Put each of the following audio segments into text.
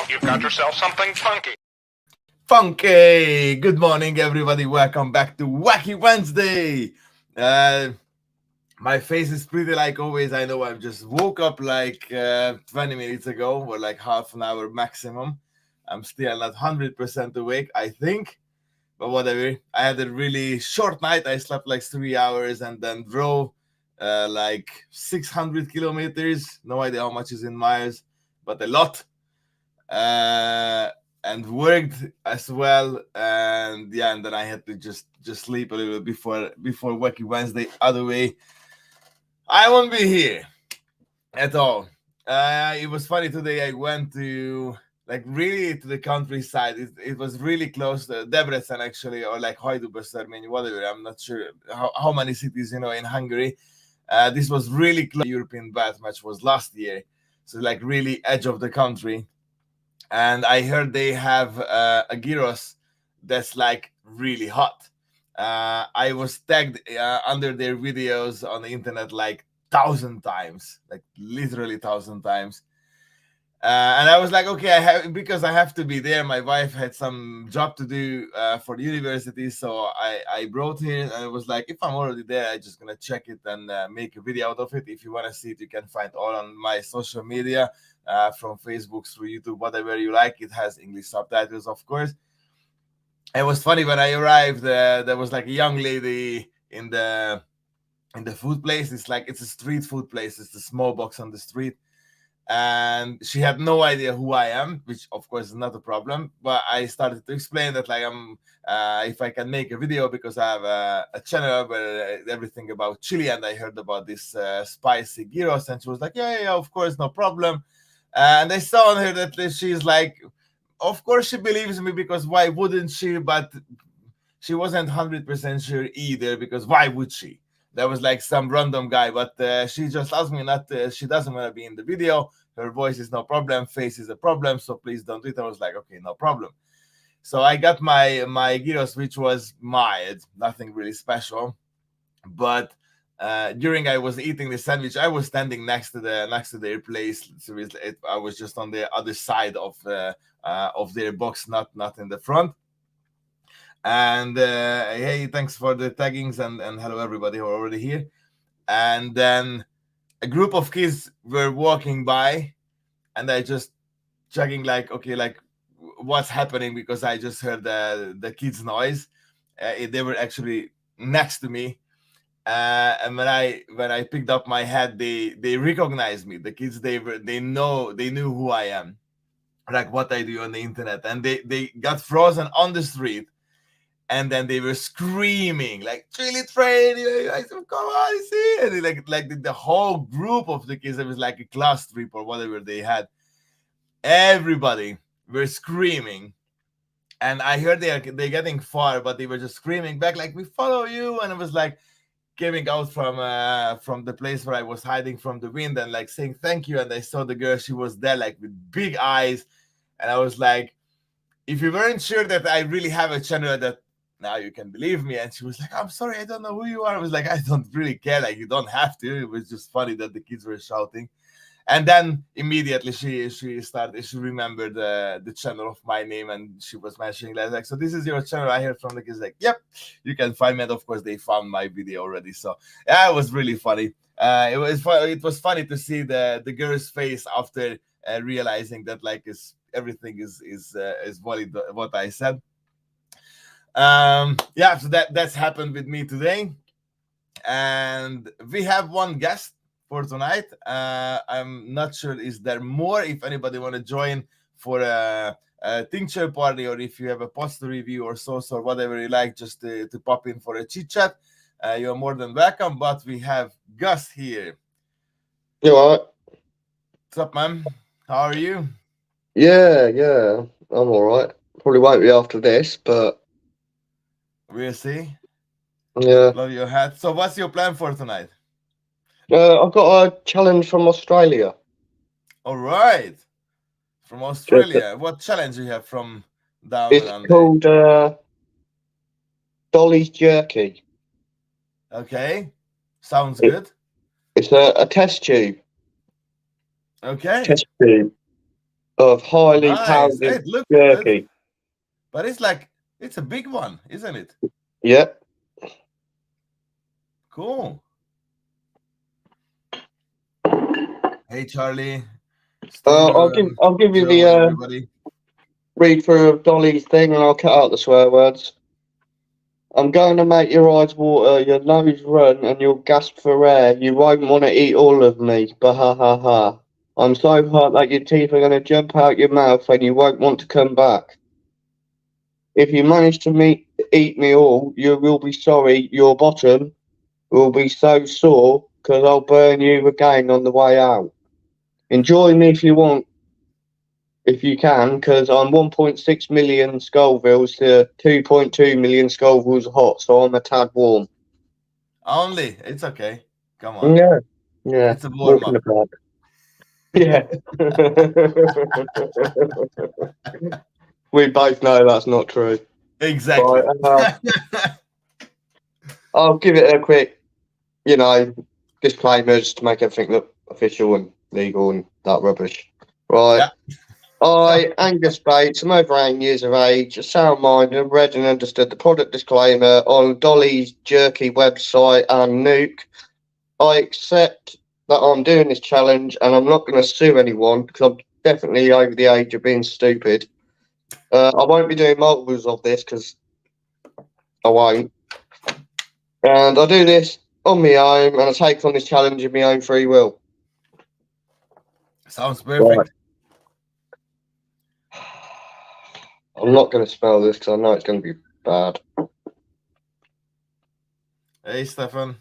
You've got yourself something funky. Funky! Good morning, everybody. Welcome back to Wacky Wednesday. My face is pretty like always. I know I just woke up like 20 minutes ago, or like half an hour maximum. I'm still not 100% awake, I think. But whatever. I had a really short night. I slept like 3 hours and then drove like 600 kilometers. No idea how much is in miles, but a lot. And worked as well, and yeah, and then I had to just sleep a little bit before Wacky Wednesday. Other way, I won't be here at all. It was funny today. I went to really to the countryside. It was really close to Debrecen actually, or like Hajdúböszörmény, whatever. I'm not sure how many cities in Hungary. This was really close. The European Bat match was last year, so like really edge of the country. And I heard they have a gyros that's like really hot. I was tagged under their videos on the internet like 1,000 times, like literally 1,000 times. And I was like, okay, because I have to be there. My wife had some job to do for the university, so I brought here, and I was like, if I'm already there, I'm just gonna check it and make a video out of it. If you want to see it, you can find all on my social media, from Facebook through YouTube, whatever you like. It has English subtitles, of course. It was funny when I arrived. There was like a young lady in the food place. It's a street food place. It's a small box on the street. And she had no idea who I am, which of course is not a problem. But I started to explain that like I'm, if I can make a video, because I have a channel where everything about chili, and I heard about this spicy gyros, and she was like, yeah, of course, no problem. And I saw on her that she's like, of course she believes me, because why wouldn't she? But she wasn't 100% sure either, because why would she? That was like some random guy, but she just asked me not to, she doesn't want to be in the video. Her voice is no problem, face is a problem, so please don't do it. I was like, okay, no problem. So I got my gyros, which was mild, nothing really special. But during I was eating the sandwich, I was standing next to their place. So I was just on the other side of their box, not in the front. And hey, thanks for the taggings, and hello everybody who are already here. And then a group of kids were walking by, and I just checking like, okay, like what's happening, because I just heard the kids' noise. They were actually next to me, and when I picked up my head, they recognized me. The kids, they knew who I am, like what I do on the internet, and they got frozen on the street. And then they were screaming like "Chili train!" I said, "Come on, see!" And like the whole group of the kids, it was like a class trip or whatever they had. Everybody were screaming, and I heard they're getting far, but they were just screaming back like, "We follow you!" And it was like coming out from the place where I was hiding from the wind, and like saying thank you. And I saw the girl; she was there like with big eyes, and I was like, if you weren't sure that I really have a channel, that now you can believe me. And she was like, I'm sorry, I don't know who you are. I was like, I don't really care, like you don't have to. It was just funny that the kids were shouting. And then immediately she remembered the channel of my name, and she was mentioning like, so this is your channel. I heard from the kids like, yep, you can find me. And of course they found my video already. So yeah, it was really funny. It was funny to see the girl's face after realizing that like everything is valid what I said. Yeah, so that's happened with me today, and we have one guest for tonight. I'm not sure is there more. If anybody want to join for a tincture party, or if you have a pasta review or sauce or whatever you like, just to pop in for a chit chat, you're more than welcome. But we have Gus here. You all right? What's up, man? How are you? Yeah, I'm all right. Probably won't be after this, but We'll see. yeah. Love your hat. So what's your plan for tonight? I've got a challenge from Australia. All right. From Australia. What challenge you have from down It's under? called Dolly's Jerky. Okay. Sounds good. It's a test tube. Okay. Test tube. of highly Nice. powdered It looks good, jerky. but it's a big one, isn't it? Yeah. Cool. Hey, Charlie, I'll Steven, give you Joe, the everybody. read through of Dolly's thing, and I'll cut out the swear words. I'm going to make your eyes water, your nose run, and you'll gasp for air. You won't want to eat all of me. Bah ha ha ha. I'm so hot that your teeth are going to jump out your mouth, and you won't want to come back. If you manage to eat me all, you will be sorry. Your bottom will be so sore, because I'll burn you again on the way out. Enjoy me if you want, if you can, because I'm 1.6 million Scovilles to 2.2 million Scovilles hot, so I'm a tad warm. Only, it's okay. Come on. Yeah, yeah. It's a warm Walk in up. the park. Yeah. We both know that's not true. Exactly. Right, I'll give it a quick, disclaimers to make everything look official and legal and that rubbish. Right. Yeah. I, Angus Bates, I'm over 8 years of age, sound minded, read and understood the product disclaimer on Dolly's Jerky website and Nuke. I accept that I'm doing this challenge and I'm not going to sue anyone because I'm definitely over the age of being stupid. I won't be doing multiples of this because I won't. And I do this on my own and I take on this challenge of my own free will. Sounds perfect. I'm not going to spell this because I know it's going to be bad. Hey, Stefan.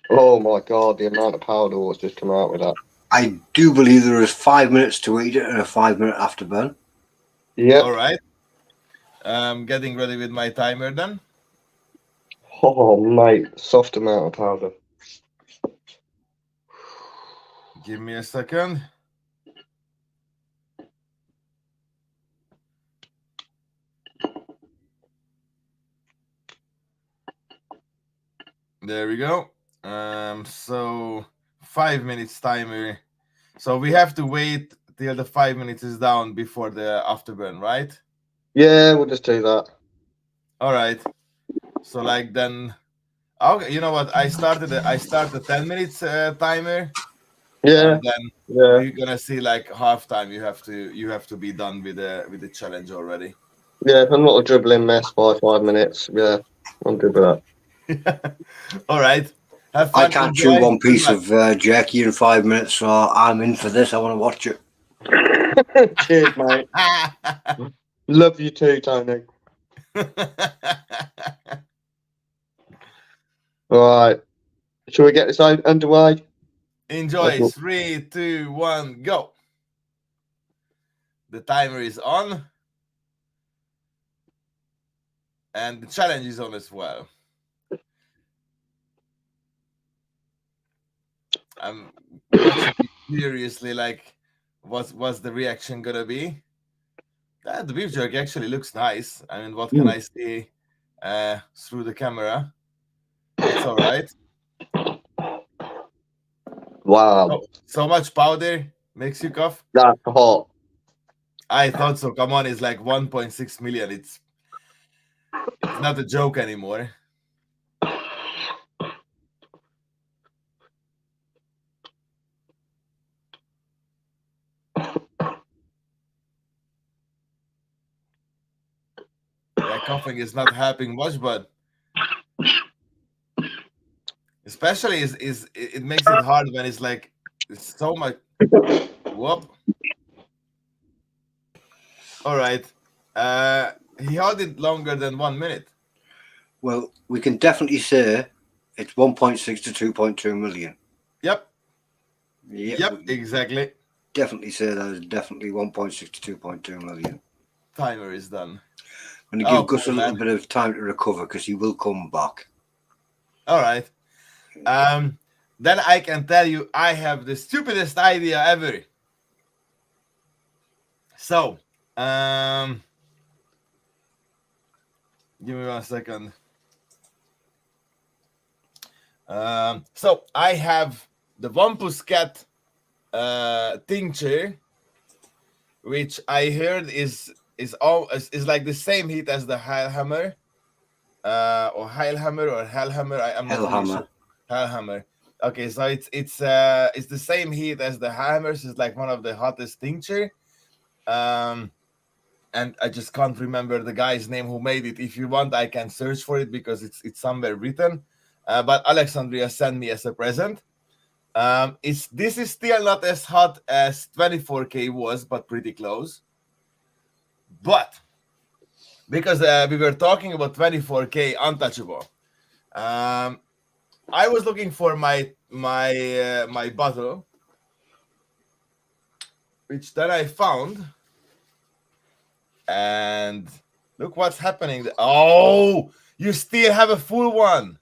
Oh my god, the amount of powder what's just come out with that. I do believe there is 5 minutes to eat it and a 5-minute afterburn. Yeah. All right. Getting ready with my timer then. Oh mate, soft amount of powder. Give me a second. There we go. So 5 minutes timer. So we have to wait till the 5 minutes is down before the afterburn, right? Yeah, we'll just do that. All right. So like then, okay. You know what? I started the 10 minutes timer. Yeah. And then Yeah. we're gonna see like halftime. You have to be done with the challenge already. Yeah, if I'm not a dribbling mess by 5 minutes, yeah, I'm good with that. All right. Have fun. I can't Enjoy. chew one Good piece luck. of jerky in 5 minutes, so I'm in for this. I want to watch it. Cheers, mate. Love you too, Tony. All right. Shall we get this underway? Enjoy. 3, 2, 1, go. The timer is on. And the challenge is on as well. I'm watching it curiously, like, what's the reaction gonna be? The beef jerky actually looks nice. I mean, what can I see through the camera? It's all right. Wow. Oh, so much powder makes you cough. That's hot. I thought so. Come on, it's like 1.6 million. It's not a joke anymore. Yeah, coughing is not helping much, but especially it makes it hard when it's like it's so much. Whoop. All right. He held it longer than 1 minute. Well, we can definitely say it's 1.6 to 2.2 million. Yep. Yep, Exactly. definitely say that is definitely 1.6 to 2.2 million. Timer is done. I'm going to give Gus a little bit of time to recover because he will come back. All right. Then I can tell you I have the stupidest idea ever. So, give me 1 second. So I have the Wampus Cat tincture, which I heard is like the same heat as the Heilhammer, or Heilhammer or Hellhammer. I'm not really sure. Hellhammer. Okay, so it's the same heat as the Hammers. It's like one of the hottest tincture. And I just can't remember the guy's name who made it. If you want, I can search for it because it's somewhere written. But Alexandria sent me as a present. This is still not as hot as 24K was, but pretty close. But because we were talking about 24K untouchable, I was looking for my bottle, which then I found. And look what's happening. Oh, you still have a full one.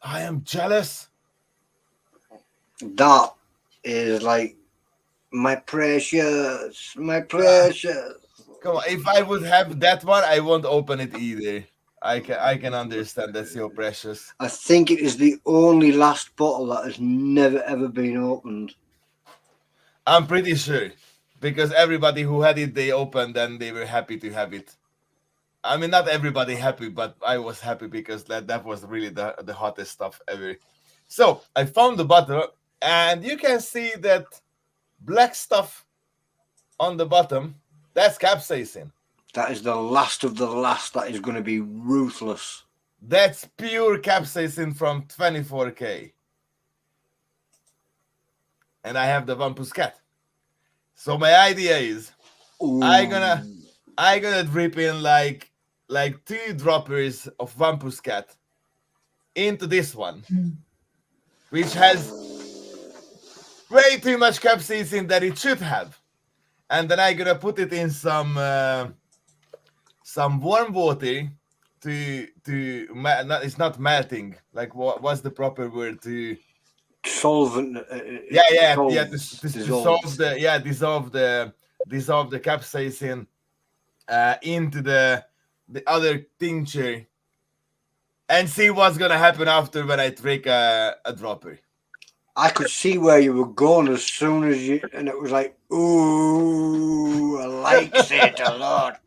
I am jealous. That is like my precious, my precious. Come on, if I would have that one, I won't open it either. I can understand that's your precious. I think it is the only last bottle that has never ever been opened. I'm pretty sure. Because everybody who had it, they opened and they were happy to have it. I mean, not everybody happy, but I was happy because that was really the hottest stuff ever. So I found the bottle, and you can see that black stuff on the bottom. That's capsaicin. That is the last of the last. That is going to be ruthless. That's pure capsaicin from 24K. And I have the Vampus Cat. So my idea is, I'm gonna drip in like 2 droppers of Vampus Cat into this one, which has way too much capsaicin that it should have, and then I'm gonna put it in some warm water it's not melting. Like what's the proper word to? Solvent. Dissolve the capsaicin into the other tincture, and see what's gonna happen after when I drink a dropper. I could see where you were going as soon as you, and it was like, ooh, I like it a lot.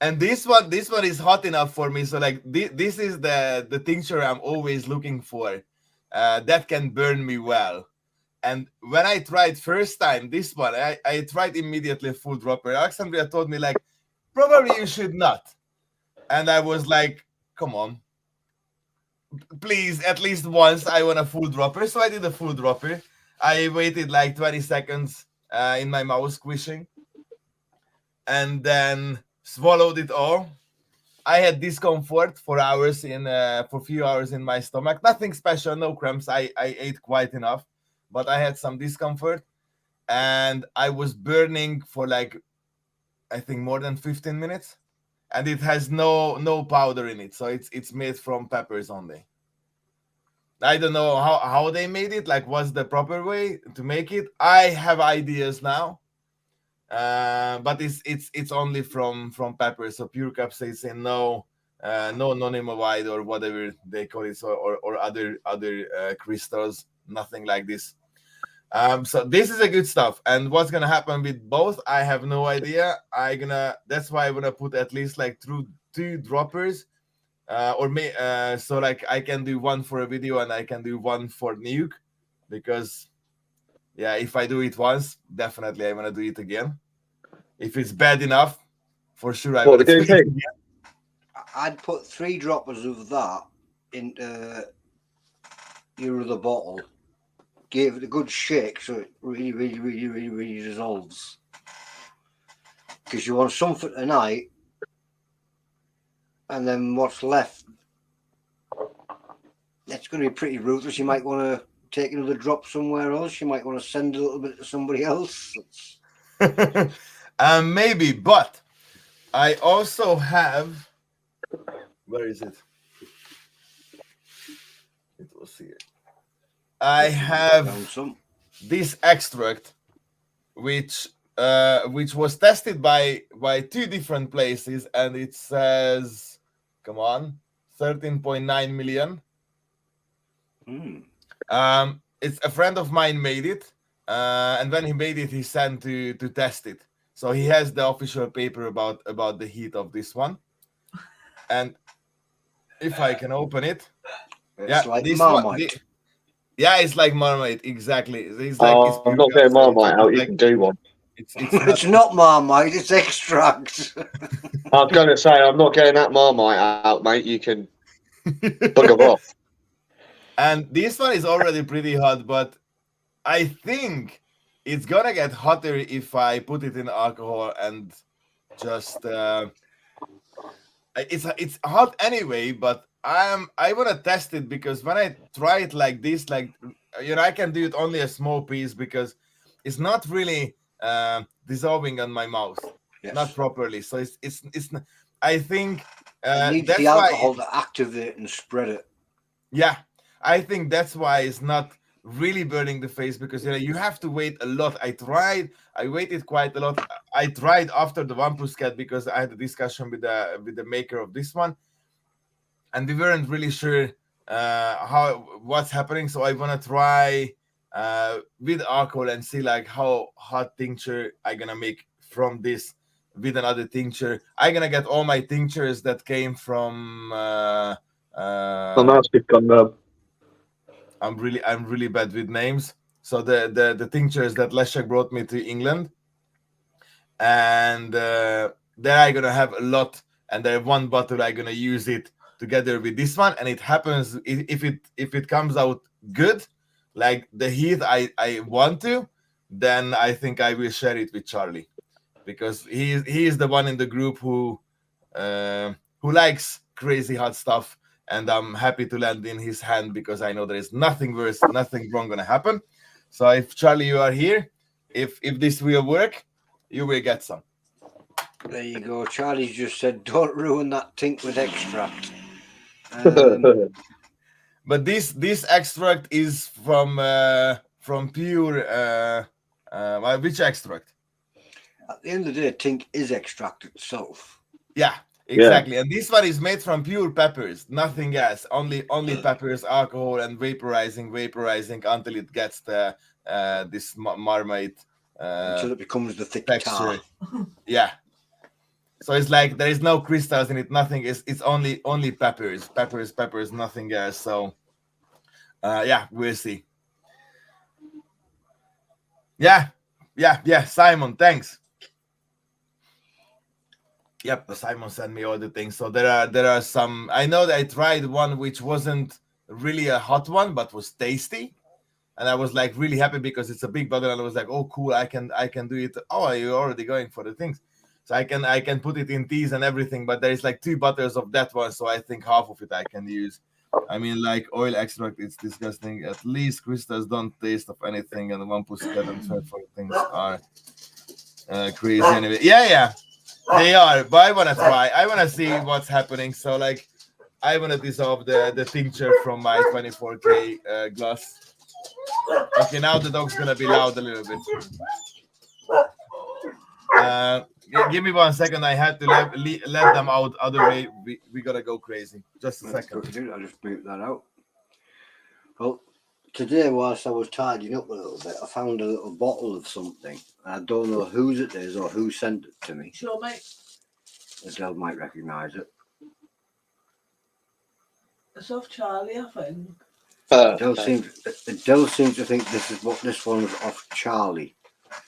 And this one is hot enough for me. So like this is the tincture I'm always looking for. That can burn me well. And when I tried first time this one, I tried immediately full dropper. Alexandria told me like, probably you should not. And I was like, come on, please, at least once I want a full dropper. So I did a full dropper. I waited like 20 seconds in my mouth squishing, and then swallowed it all. I had discomfort for hours for a few hours in my stomach. Nothing special, no cramps. I ate quite enough, but I had some discomfort, and I was burning for like, I think more than 15 minutes, and it has no powder in it, so it's made from peppers only. I don't know how they made it. Like, what's the proper way to make it? I have ideas now. But it's only from peppers, so pure capsaicin, no non-amide or whatever they call it, or other crystals, nothing like this. So this is a good stuff. And what's gonna happen with both, I have no idea. That's why I'm gonna put at least like 2 droppers, so like I can do one for a video and I can do one for nuke, because yeah, if I do it once, definitely I'm gonna do it again. If it's bad enough, for sure I will do it again. I'd put 3 droppers of that into your other bottle. Give it a good shake so it really dissolves. Because you want some for tonight, and then what's left, it's going to be pretty ruthless. You might want to take another drop somewhere else. You might want to send a little bit to somebody else. Maybe, but I also have, where is it? It was here. I have this extract, which was tested by 2 different places, and it says, come on, 13.9 million. it's a friend of mine made it, and when he made it, he sent to test it. So he has the official paper about the heat of this one. And if I can open it, It's like this Marmite. yeah, it's like Marmite, exactly. It's like it's I'm pure not getting gas, so Marmite out. You like can do one. it's It's not Marmite, it's extract. I was going to say, I'm not getting that Marmite out, mate. You can bugger off. And this one is already pretty hot, but I think it's gonna get hotter if I put it in alcohol and just it's hot anyway, but I want to test it because when I try it like this, like I can do it only a small piece because it's not really dissolving on my mouth, Yes. not properly. So it's I think It needs that's the why alcohol to activate and spread it. yeah, I think that's why it's not really burning the face because you have to wait a lot. I waited quite a lot. I tried after the one pussycat because I had a discussion with the maker of this one, and we weren't really sure what's happening. So I want to try with alcohol and see like how hot tincture I gonna make from this with another tincture. I gonna get all my tinctures that came from My mouth's gone. I'm really bad with names. So the tinctures that Leszek brought me to England, and there I'm gonna have a lot, and there one bottle I'm gonna use it together with this one, and it happens if it comes out good, like the heat I want to, then I think I will share it with Charlie, because he is the one in the group who likes crazy hot stuff. And I'm happy to land in his hand because I know there is nothing worse, nothing wrong gonna happen. So if Charlie, you are here, if this will work, you will get some. There you go. Charlie's just said, "Don't ruin that tink with extract." But this extract is from pure. Which extract? At the end of the day, tink is extract itself. Yeah. Exactly, and this one is made from pure peppers, nothing else. Only peppers, alcohol, and vaporizing until it gets the this Marmite Until it becomes the thick texture. tar. Yeah. So it's like there is no crystals in it, nothing. It's only peppers, nothing else. So yeah, we'll see. Yeah. Simon, thanks. Yep, Simon sent me all the things. So there are some. I know that I tried one which wasn't really a hot one, but was tasty, and I was like really happy because it's a big bottle, and I was like, oh cool, I can do it. Oh, you're already going for the things, so I can put it in teas and everything. But there is like 2 bottles of that one, so I think half of it I can use. I mean, like oil extract, it's disgusting. At least crystals don't taste of anything, and one pussycat and 12 things are crazy anyway. Yeah. They are, but I want to try. I want to see what's happening. So, like, I want to dissolve the tincture from my 24K glass. Okay, now the dog's going to be loud a little bit. Give me 1 second. I had to let them out. Other way, we got to go crazy. Just a second. I'll just boot that out. Well, today, whilst I was tidying up a little bit, I found a little bottle of something. I don't know whose it is or who sent it to me. Sure, mate. Adele might recognise it. It's off Charlie, I think. Adele seems to think this one's off Charlie.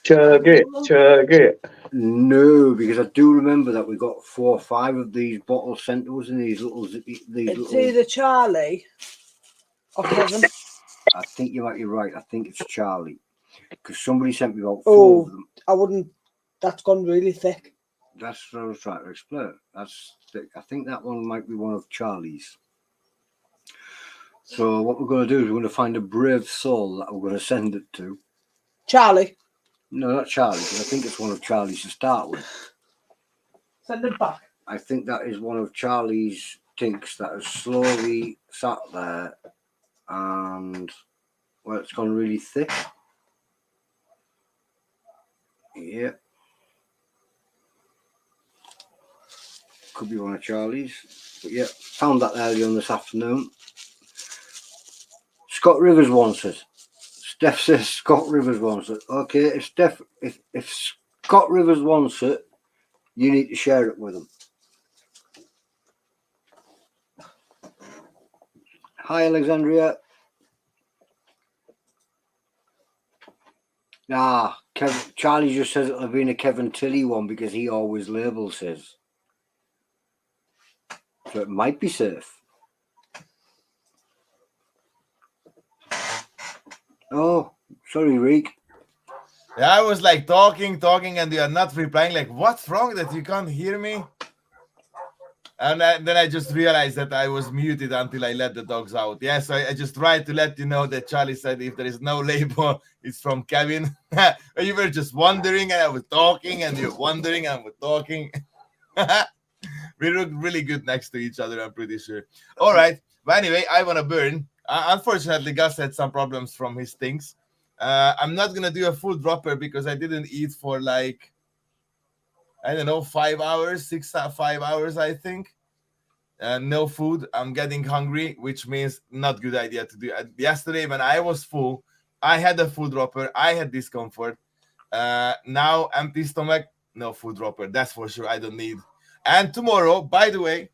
Chug it. No, because I do remember that we got 4 or 5 of these bottles sent to us in these little. It's either Charlie or Kevin. I think you might be right. I think it's Charlie. Because somebody sent me about 4 of them. I wouldn't. That's gone really thick. That's what I was trying to explain. That's thick. I think that one might be one of Charlie's. So what we're going to do is we're going to find a brave soul that we're going to send it to. Charlie. No, not Charlie, because I think it's one of Charlie's to start with. Send it back. I think that is one of Charlie's tinks that has slowly sat there and, well, it's gone really thick. Yeah. Could be one of Charlie's. But yeah, found that earlier on this afternoon. Scott Rivers wants it. Steph says Scott Rivers wants it. Okay, if Scott Rivers wants it, you need to share it with him. Hi, Alexandria. Charlie just says it'll have been a Kevin Tilly one because he always labels his. So it might be safe. Oh, sorry, Rike. Yeah, I was like talking, and you are not replying. Like, what's wrong that you can't hear me? And then I just realized that I was muted until I let the dogs out. Yeah, so I just tried to let you know that Charlie said if there is no label, it's from Kevin. You were just wondering, and I was talking, and you're wondering, and we're talking. We look really good next to each other, I'm pretty sure. All right. But anyway, I want to burn. Unfortunately, Gus had some problems from his things. I'm not going to do a full dropper because I didn't eat for like, I don't know, 5 hours, 5 hours, I think. No food. I'm getting hungry, which means not good idea to do. Yesterday, when I was full, I had a food dropper. I had discomfort. Now, empty stomach, no food dropper. That's for sure. I don't need. And tomorrow, by the way,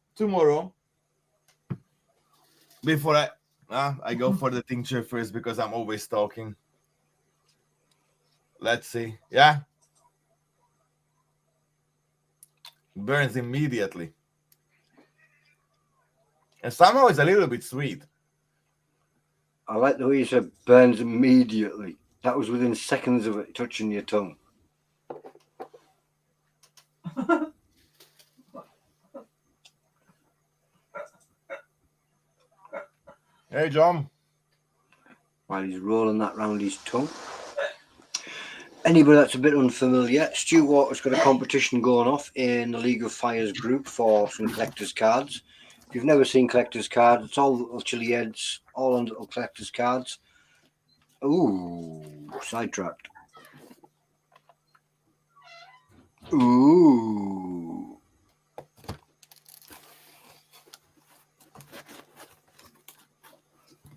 before I go for the tincture first because I'm always talking. Let's see. Yeah. Burns immediately. And somehow it's a little bit sweet. I like the way you said burns immediately. That was within seconds of it touching your tongue. Hey, John. While he's rolling that round his tongue. Anybody that's a bit unfamiliar, Stu Walker's got a competition going off in the League of Fires group for some collector's cards. If you've never seen collector's cards, it's all little Chilli-heads, all on little collector's cards. Ooh, sidetracked. Ooh.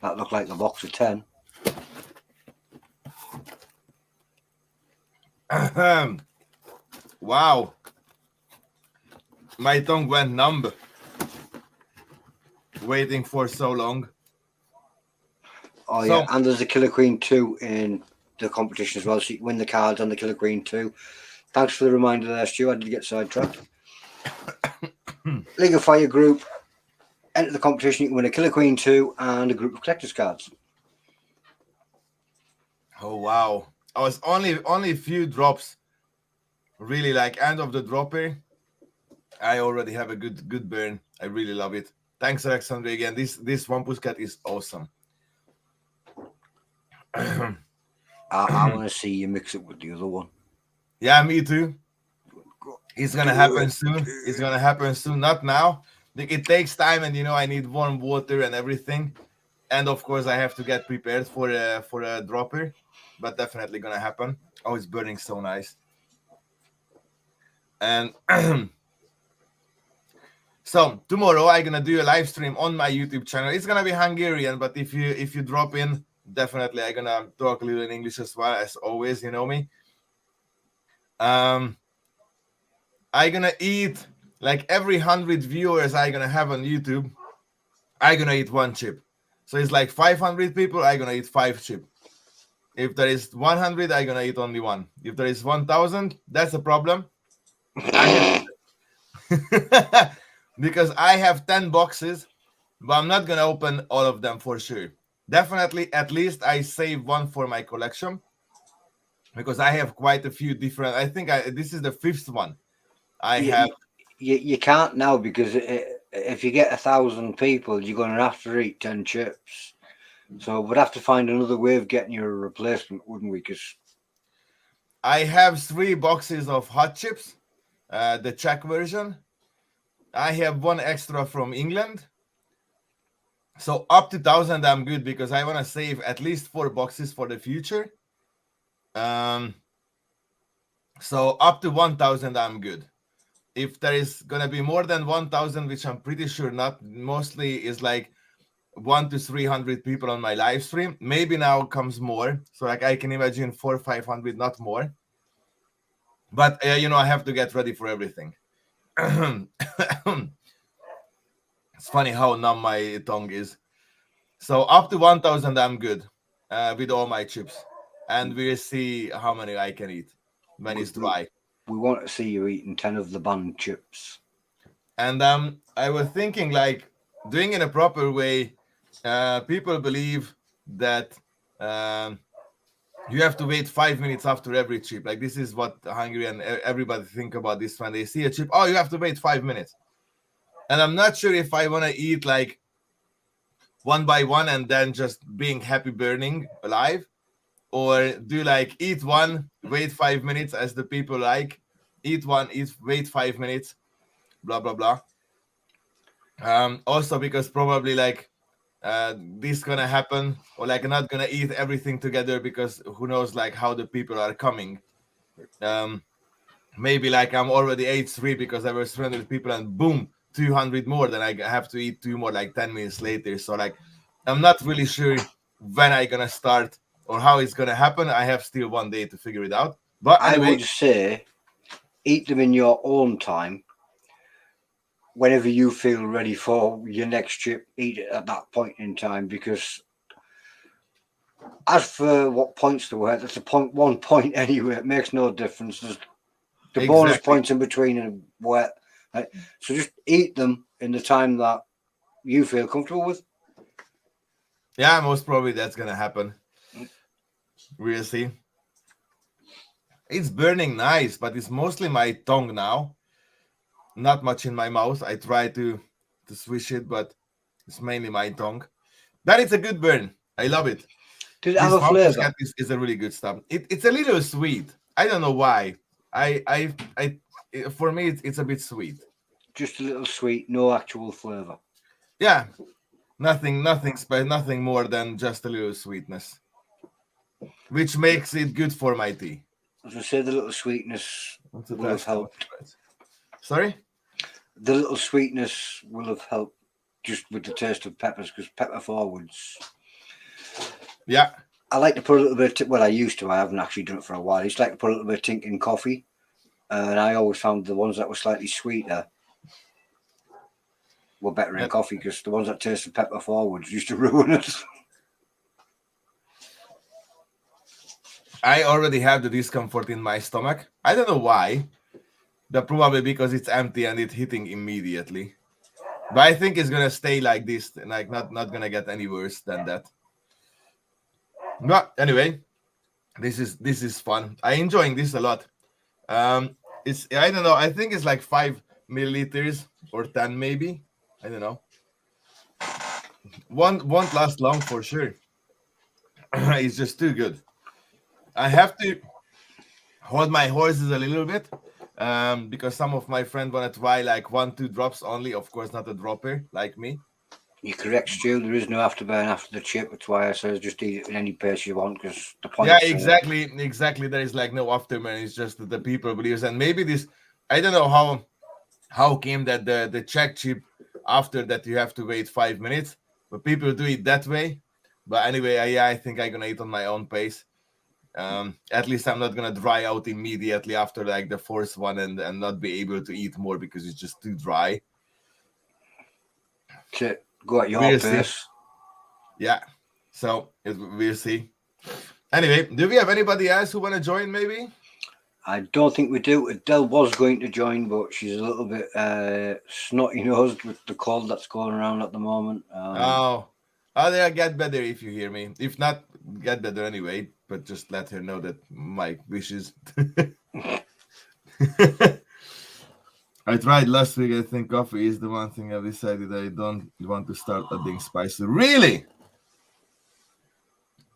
That looked like the box of 10. Wow. My tongue went numb. Waiting for so long. Oh, yeah. And there's a Killer Queen 2 in the competition as well. So you can win the cards on the Killer Queen 2. Thanks for the reminder there, Stu. I did get sidetracked. League of Fire group. Enter the competition. You can win a Killer Queen 2 and a group of collector's cards. Oh, wow. I was only a few drops. Really like end of the dropper. I already have a good burn. I really love it. Thanks, Alexandre, again. This one pussycat is awesome. I want to see you mix it with the other one. Yeah, me too. It's gonna happen soon. It's gonna happen soon. Not now. It takes time, and I need warm water and everything. And of course, I have to get prepared for a dropper. But definitely gonna happen. Oh, it's burning so nice. And so tomorrow I'm gonna do a live stream on my YouTube channel. It's gonna be Hungarian, but if you drop in, definitely I'm gonna talk a little in English as well, as always. You know me. I'm gonna eat like every 100 viewers I'm gonna have on YouTube. I'm gonna eat one chip. So it's like 500 people. I'm gonna eat 5 chips. If there is 100, I'm gonna eat only one. If there is 1,000, that's a problem. Because I have 10 boxes, but I'm not gonna open all of them for sure. Definitely, at least I save one for my collection because I have quite a few different. I think this is the 5th one. You can't now because if you get 1,000 people, you're gonna have to eat 10 chips. So we'd have to find another way of getting you a replacement, wouldn't we? Because I have 3 boxes of hot chips, the Czech version. I have 1 extra from England. So up to 1,000, I'm good because I want to save at least 4 boxes for the future. So up to 1,000, I'm good. If there is gonna be more than 1,000, which I'm pretty sure not, mostly is like 100 to 300 people on my live stream. Maybe now comes more. So like I can imagine 400 or 500, not more. But I have to get ready for everything. It's funny how numb my tongue is. So up to 1,000, I'm good with all my chips, and we'll see how many I can eat when it's dry. We want to see you eating 10 of the banned chips. And I was thinking, like, doing in a proper way. People believe that you have to wait 5 minutes after every chip. Like, this is what Hungarian everybody think about this when they see a chip. Oh, you have to wait 5 minutes. And I'm not sure if I want to eat like one by one and then just being happy burning alive, or do like eat one, wait 5 minutes as the people like, eat one, wait 5 minutes, blah blah blah. Also because probably like this gonna happen, or like I'm not gonna eat everything together because who knows like how the people are coming. Maybe like I'm already ate 3 because there were 300 people and boom, 200 more, then I have to eat 2 more like 10 minutes later. So like I'm not really sure when I gonna start or how it's gonna happen. I have still 1 day to figure it out. But anyway, I would say eat them in your own time. Whenever you feel ready for your next chip, eat it at that point in time, because as for what points there were, that's a 1 point anyway. It makes no difference. There's the bonus points in between and what. Right? So just eat them in the time that you feel comfortable with. Yeah, most probably that's gonna happen. We'll see. It's burning nice, but it's mostly my tongue now. Not much in my mouth. I try to swish it, but it's mainly my tongue. But it's a good burn. I love it. Does it have a flavor? Is a really good stuff. It's a little sweet. I don't know why. For me, it's a bit sweet. Just a little sweet, no actual flavor. Yeah, nothing more than just a little sweetness, which makes it good for my tea. As I say, the little sweetness will have helped. Sorry? The little sweetness will have helped just with the taste of peppers, because pepper forwards. Yeah. I like to put a little bit, I used to, I haven't actually done it for a while. I used to like to put a little bit of tink in coffee. And I always found the ones that were slightly sweeter were better in coffee, because the ones that tasted pepper forwards used to ruin it. I already have the discomfort in my stomach. I don't know why. But probably because it's empty and it's hitting immediately. But I think it's gonna stay like this, like not gonna get any worse than that. But anyway, this is fun. I'm enjoying this a lot. It's, I don't know, I think it's like 5 milliliters or 10 maybe. I don't know. Won't last long for sure. It's just too good. I have to hold my horses a little bit. Because some of my friends want to try like 1-2 drops only. Of course, not a dropper like me. You're correct, Stu. There is no afterburn after the chip. That's why I say just eat it in any pace you want. Because the point. Yeah, exactly. There is like no afterburn. It's just that the people believe, and maybe this. I don't know how came that the Czech chip after that you have to wait 5 minutes, but people do it that way. But anyway, I think I'm gonna eat on my own pace. At least I'm not gonna dry out immediately after like the fourth one and not be able to eat more because it's just too dry. Okay, go at your pace. Yeah, so we'll see. Anyway, do we have anybody else who want to join? Maybe I don't think we do. Adele was going to join, but she's a little bit snotty nosed with the cold that's going around at the moment. They'll get better if you hear me. If not, get better anyway. But just let her know that my wishes. I tried last week. I think coffee is the one thing I've decided I don't want to start adding spices. Really?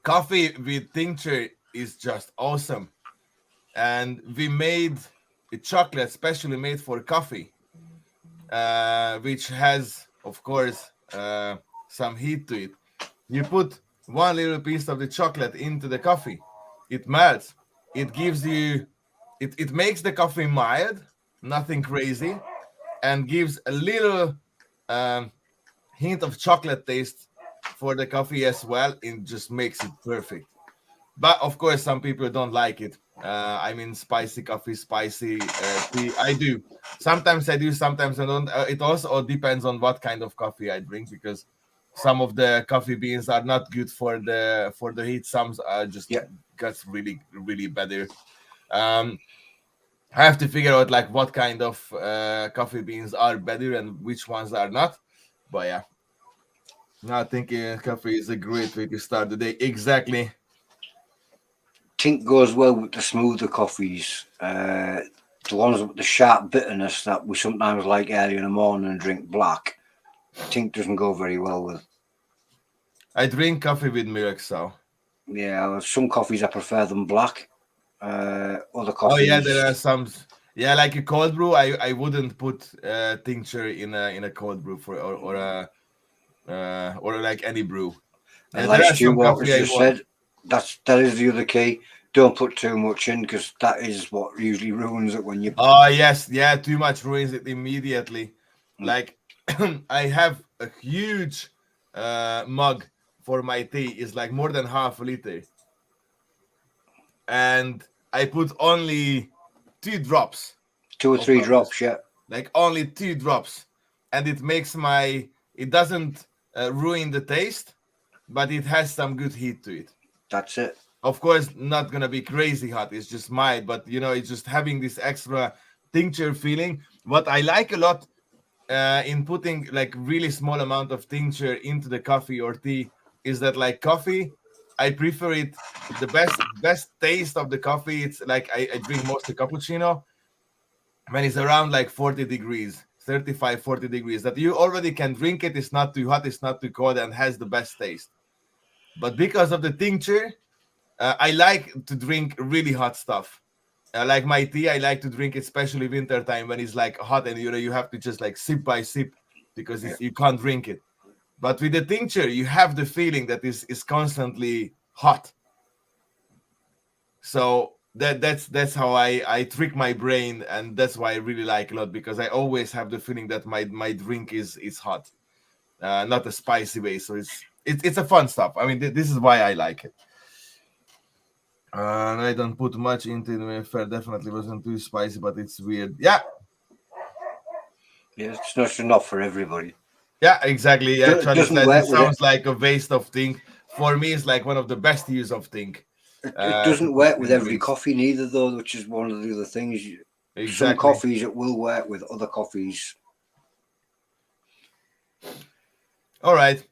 Coffee with tincture is just awesome. And we made a chocolate specially made for coffee, which has, of course, some heat to it. You put one little piece of the chocolate into the coffee. It melts. It gives you, it makes the coffee mild, nothing crazy, and gives a little hint of chocolate taste for the coffee as well. It just makes it perfect. But of course, some people don't like it. I mean, spicy coffee, spicy tea. I do. Sometimes I do, sometimes I don't. It also all depends on what kind of coffee I drink, because some of the coffee beans are not good for the heat. Some are just gets really really better. I have to figure out like what kind of coffee beans are better and which ones are not. But yeah, no, I think coffee is a great way to start the day. Exactly. Think goes well with the smoother coffees. The ones with the sharp bitterness that we sometimes like early in the morning and drink black. Think doesn't go very well with. I drink coffee with milk, so. Yeah, some coffees I prefer them black. Other coffees. Oh yeah, there are some. Yeah, like a cold brew. I wouldn't put tincture in a cold brew for or like any brew. And There like are Stu some Walker coffee I just want. said, that is the other key. Don't put too much in, because that is what usually ruins it when you. Oh yes, yeah. Too much ruins it immediately. Like I have a huge mug for my tea. It's like more than half a liter, and I put only 2 drops. 2 or 3 drops, yeah. Like only 2 drops, and it makes it doesn't ruin the taste, but it has some good heat to it. That's it. Of course, not gonna be crazy hot. It's just mild, but it's just having this extra tincture feeling. What I like a lot in putting like really small amount of tincture into the coffee or tea is that like coffee, I prefer it. The best taste of the coffee. It's like I drink mostly cappuccino when it's around like 40 degrees, 35, 40 degrees, that you already can drink it. It's not too hot, it's not too cold, and has the best taste. But because of the tincture, I like to drink really hot stuff. Like my tea, I like to drink, especially winter time when it's like hot and you have to just like sip by sip because you can't drink it. But with the tincture, you have the feeling that is constantly hot. So that's how I trick my brain, and that's why I really like a lot, because I always have the feeling that my drink is hot, not a spicy way. So it's a fun stuff. I mean, this is why I like it. And I don't put much into it. Fair definitely wasn't too spicy, but it's weird. Yeah, it's not for everybody. Yeah, exactly. Yeah, Charlie said it sounds it. like a waste of thing. For me, it's like one of the best use of thing. It doesn't work with every coffee neither, though, which is one of the other things. Exactly. Some coffees it will work with, other coffees. All right.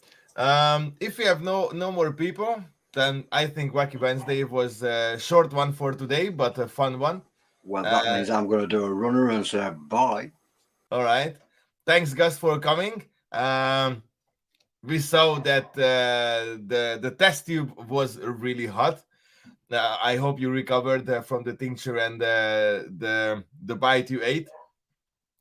If we have no more people, then I think Wacky Wednesday was a short one for today, but a fun one. Well, that means I'm going to do a runner and say bye. All right. Thanks, Gus, for coming. We saw that the test tube was really hot. I hope you recovered from the tincture and the bite you ate,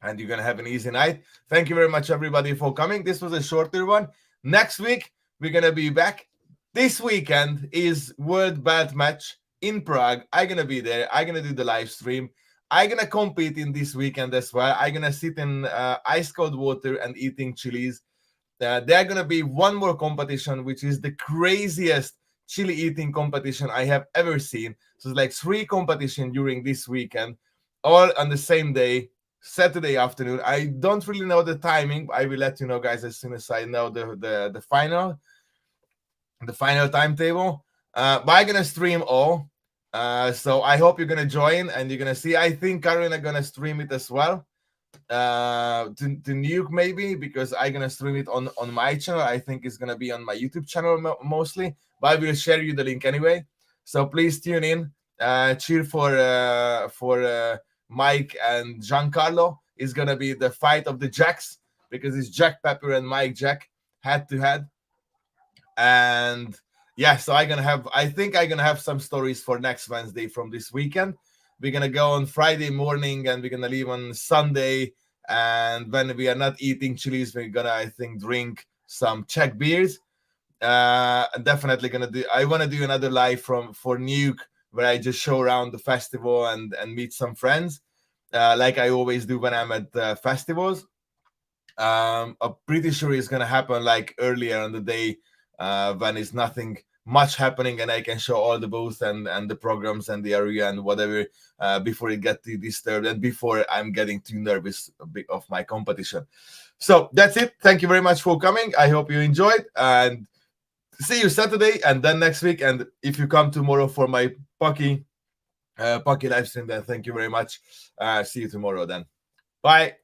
and you're gonna have an easy night. Thank you very much, everybody, for coming. This was a shorter one. Next week we're gonna be back. This weekend is World Belt Match in Prague. I'm gonna be there. I'm gonna do the live stream. I'm gonna compete in this weekend as well. I'm gonna sit in ice cold water and eating chilies. There's gonna be one more competition, which is the craziest chili eating competition I have ever seen. So it's like 3 competitions during this weekend, all on the same day, Saturday afternoon. I don't really know the timing. I will let you know, guys, as soon as I know the final timetable. But I'm gonna stream all. So I hope you're gonna join and you're gonna see. I think Karina gonna stream it as well. To Nuke maybe, because I'm gonna stream it on my channel. I think it's gonna be on my YouTube channel mostly, but I will share you the link anyway. So please tune in. Cheer for Mike and Giancarlo. It's gonna be the fight of the Jacks, because it's Jack Pepper and Mike Jack head to head. And yeah, so I think I'm gonna have some stories for next Wednesday from this weekend. We're gonna go on Friday morning and we're gonna leave on Sunday. And when we are not eating chilies, we're gonna, I think, drink some Czech beers. Definitely gonna I want to do another live for Nuke, where I just show around the festival and meet some friends, like I always do when I'm at festivals. I'm pretty sure it's gonna happen like earlier on the day, when it's nothing much happening and I can show all the booths and the programs and the area and whatever before it gets too disturbed and before I'm getting too nervous of my competition. So that's it. Thank you very much for coming. I hope you enjoyed, and see you Saturday and then next week. And if you come tomorrow for my Pucky live stream, then thank you very much. See you tomorrow then. Bye.